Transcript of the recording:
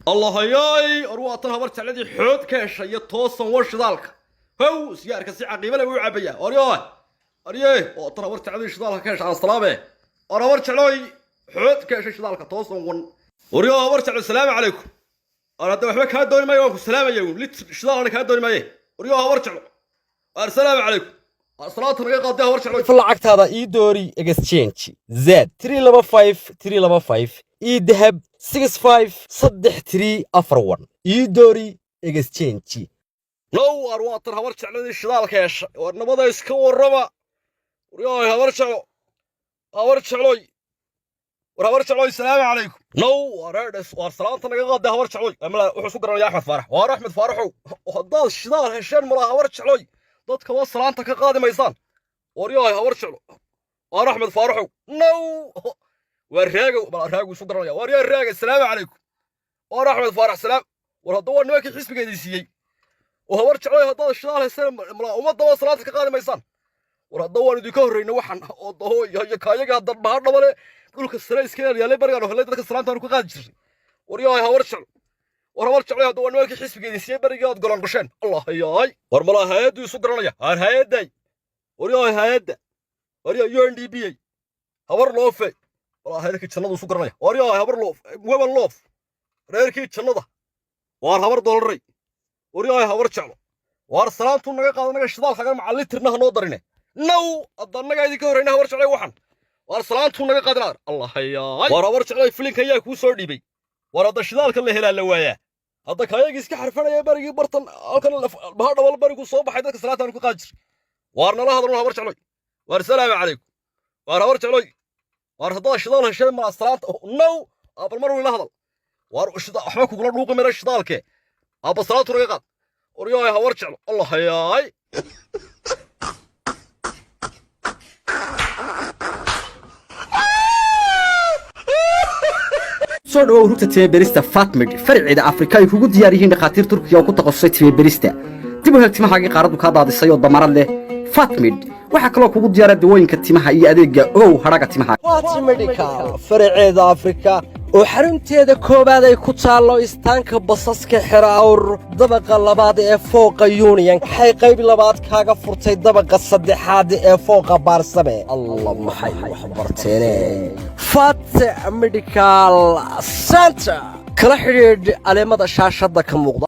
الله هياي أرواتنا هبرت على ذي حوت كاش هي توصل وش ذلك هو سيار كسي عقيمة لو عبية أرياه وأتنا هبرت على ذي شذلك كاش على الصلابة أنا هبرت على حوت كاش شذلك توصل ون أرياه هبرت على السلام عليكم أنا دوحك هاد ما يوم السلام يوم ليت شذلك هاد ما أرياه هبرت على السلام عليكم الصلاة رقيقة ده هبرت على فلعقت هذا إيدوري exchange Z 355 إيدهب 65 صدح 3 أفرون إيدوري exchange لو أرواتنا هبرت على ذي شذلك كاش ورنبضة يسكون الربا أرياه هبرت على ورهبرت علوي السلام عليكم نو وردس وصلانتنا قاعد هبرت علوي أملا وحسو قرن يا أحمد فرح أحمد فرحو وهذا الشدار هالشان مرا هبرت علوي ضدك وصلانتك قاعد ميزان ورياي هبرت علوي أحمد فرحو نو والراجو سو قرن يا وريا الراجو السلام عليكم أحمد فرح سلام ورهدوا نواكي حسب قيديسيي وهبرت علوي هذا الشدار هالشان مرا ومضى وصلانتك قاعد ميزان ورهدوا ندي كهرين وحن هي كايجا هذا البحر نمله dhulka sare iska yaaliya barigan oo dadka salaantan ku qaadi jiray wariyay hawar jecel hada waan markii xisbigeedii barigood golan gasheen allah hayaay war mala hay'adu isu garanaya har hay'aday wariyay hay'ada wariyay UNDP hawar loofe wala hay'adka jannada isu garanaya wariyay hawar loof waba loof reerkii jannada war hawar dolaray wariyay hawar jecel war salaantu naga qaadanaga shidaal xagan macallitirna noo darine now adanaga idin ka horeyna hawar jecel waxan وارسلانتو نغا قادنا الله هياي ورا جلay فلينka ayaa ku soo dhibay war hada shidaalka la helaa la waaya hada kaayaga iska xarfanaya barigi bartan halkan bahadha wal barigu soo baxay dadka salaatan ku qaajir warna la hadalno habar jeclay war salaam alaykum war habar jeclay war hada shidaal heshay ma salaanta no abal mar wila hadal war shida waxba ku gula dhuuqi mara shidaalke aba salaatu naga qaad oriyay habar jeclo allah hayaay soo dhawow rugta timaberista Fatmid farciida Afrika ay kugu diyaar yihiin dhaqaatiir Turkiga oo ku takhasusay timaberista dib u hel timahaaga qaaradu ka daadisay oo damarad leh Fatmid waxa kale oo kugu diyaar dawooyinka timaha iyo adeega haraga timaha Fatmid farciida Afrika oo xarunteeda koobaad ay ku taalo istaanka basaska xiraawr dabaqa labaad ee fooqa Union waxay qayb labaad kaaga furtay dabaqa saddexaad ee fooqa Baarsame Allah maxay wax barteen Fatmid Medical Center kala xiriir caleemada shaashada ka muuqda